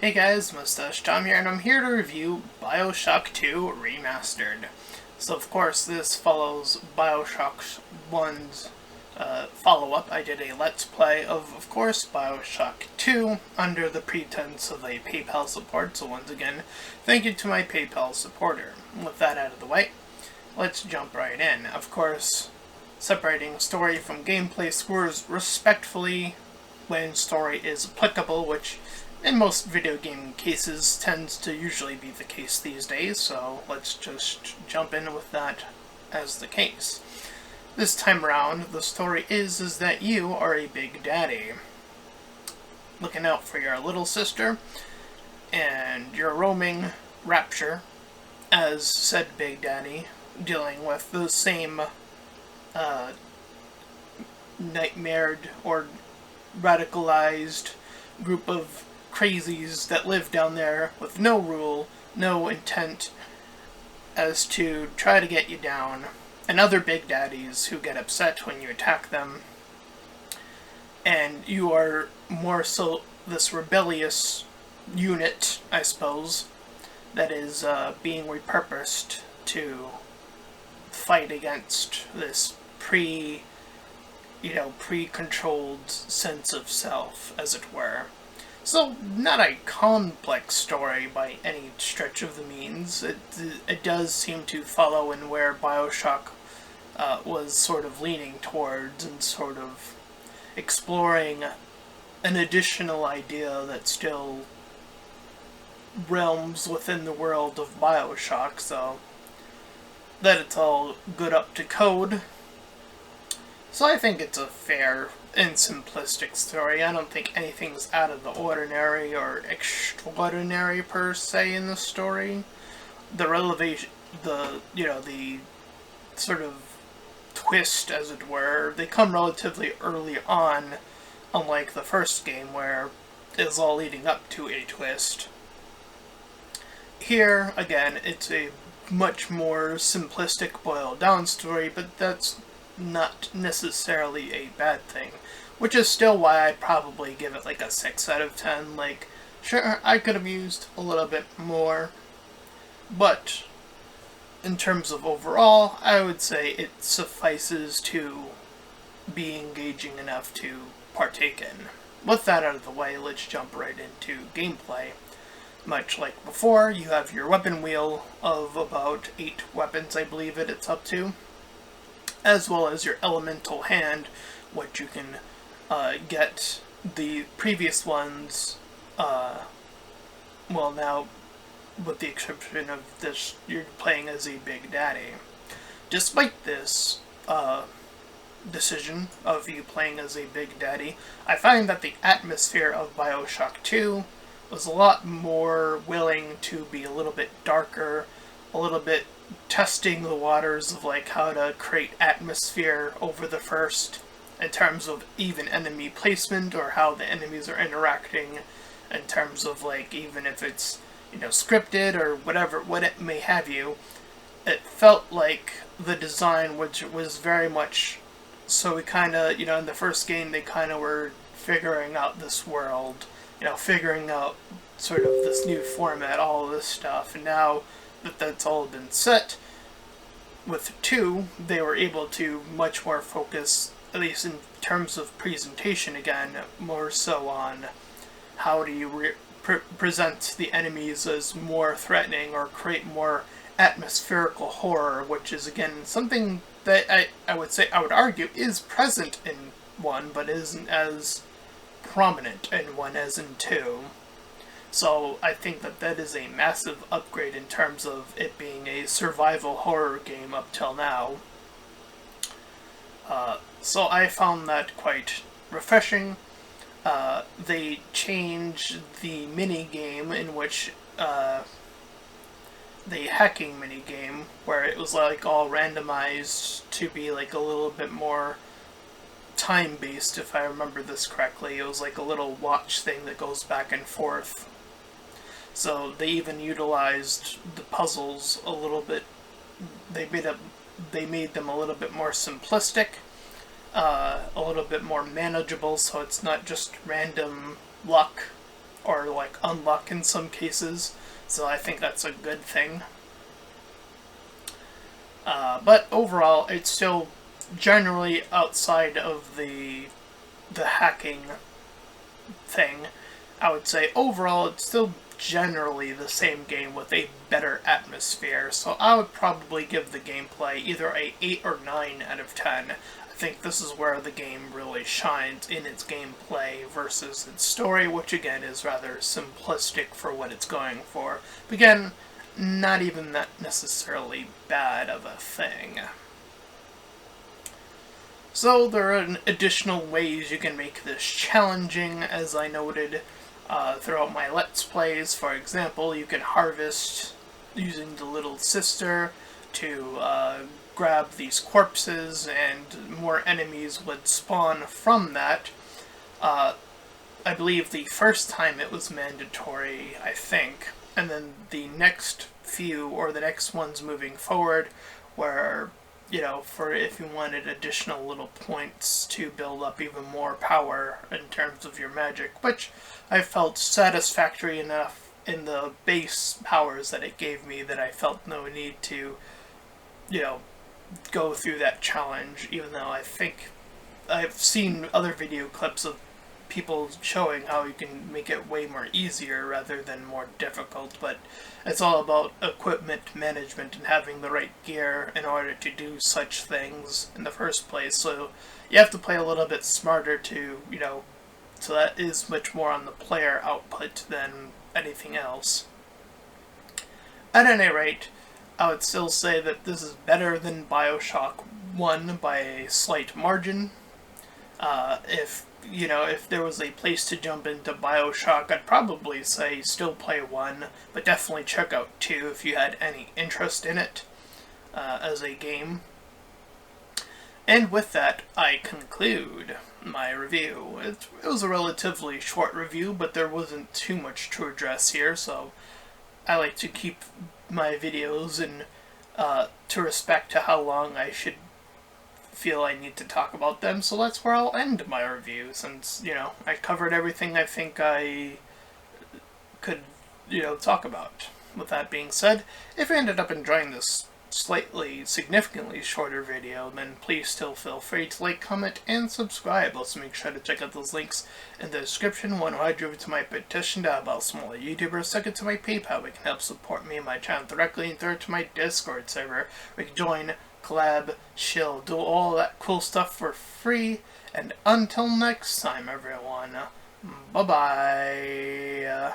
Hey guys, Mustached here, and I'm here to review Bioshock 2 Remastered. So of course this follows Bioshock 1's follow-up. I did a Let's Play of course, Bioshock 2 under the pretense of a PayPal support, so once again, thank you to my PayPal supporter. With that out of the way, let's jump right in. Of course, separating story from gameplay scores respectfully when story is applicable, which in most video game cases tends to usually be the case these days, so let's just jump in with that as the case. This time around, the story is that you are a big daddy, looking out for your little sister, and you're roaming Rapture as said big daddy, dealing with the same nightmared or radicalized group of crazies that live down there with no rule, no intent as to try to get you down, and other big daddies who get upset when you attack them. And you are more so this rebellious unit, I suppose, that is being repurposed to fight against this pre-controlled sense of self, as it were. So, not a complex story by any stretch of the means. It does seem to follow in where Bioshock was sort of leaning towards, and sort of exploring an additional idea that still realms within the world of Bioshock, so that it's all good up to code. So I think it's a fair and simplistic story. I don't think anything's out of the ordinary or extraordinary per se in the story. The sort of twist, as it were, they come relatively early on, unlike the first game where it's all leading up to a twist. Here, again, it's a much more simplistic, boiled down story, but that's not necessarily a bad thing, which is still why I'd probably give it like a 6 out of 10. Like, sure, I could have used a little bit more, but in terms of overall, I would say it suffices to be engaging enough to partake in. With that out of the way, let's jump right into gameplay. Much like before, you have your weapon wheel of about 8 weapons, I believe it's up to, as well as your elemental hand, which you can get the previous ones, well, now, with the exception of this, you're playing as a big daddy. Despite this decision of you playing as a big daddy, I find that the atmosphere of Bioshock 2 was a lot more willing to be a little bit darker, a little bit testing the waters of like how to create atmosphere over the first, in terms of even enemy placement or how the enemies are interacting, in terms of like even if it's scripted or whatever, what it may have you. It felt like the design, which was very much so, we kind of in the first game they kind of were figuring out this world, figuring out sort of this new format, all of this stuff, and now that that's all been set, with 2, they were able to much more focus, at least in terms of presentation again, more so on how do you present the enemies as more threatening or create more atmospherical horror, which is again something that I would argue is present in 1, but isn't as prominent in 1 as in 2. So I think that is a massive upgrade in terms of it being a survival horror game up till now. So I found that quite refreshing. They changed the mini-game in which, the hacking mini-game, where it was like all randomized to be like a little bit more time-based, if I remember this correctly. It was like a little watch thing that goes back and forth. So they even utilized the puzzles a little bit. They made them a little bit more simplistic, a little bit more manageable, so it's not just random luck or like unlock in some cases. So I think that's a good thing. But overall, it's still generally outside of the hacking thing. I would say overall, it's still generally the same game with a better atmosphere. So I would probably give the gameplay either a 8 or 9 out of 10. I think this is where the game really shines in its gameplay versus its story, which again is rather simplistic for what it's going for. But again, not even that necessarily bad of a thing. So there are additional ways you can make this challenging, as I noted throughout my Let's Plays. For example, you can harvest using the little sister to grab these corpses, and more enemies would spawn from that. I believe the first time it was mandatory, I think, and then the next few, or the next ones moving forward, were, for if you wanted additional little points to build up even more power in terms of your magic, which I felt satisfactory enough in the base powers that it gave me that I felt no need to, go through that challenge, even though I think I've seen other video clips of people showing how you can make it way more easier rather than more difficult, but it's all about equipment management and having the right gear in order to do such things in the first place. So you have to play a little bit smarter to, so that is much more on the player output than anything else. At any rate, I would still say that this is better than Bioshock 1 by a slight margin. If there was a place to jump into Bioshock, I'd probably say still play 1, but definitely check out 2 if you had any interest in it as a game. And with that, I conclude my review. It was a relatively short review, but there wasn't too much to address here, so I like to keep my videos and to respect to how long I should feel I need to talk about them, so that's where I'll end my review, since, I covered everything I think I could, talk about. With that being said, if you ended up enjoying this significantly shorter video, then please still feel free to like, comment, and subscribe. Also make sure to check out those links in the description. One will head you over to my petition to help out smaller YouTubers, second to my PayPal, where you can help support me and my channel directly, and third to my Discord server, where you can join, collab, chill, do all that cool stuff for free. And until next time, everyone, bye-bye.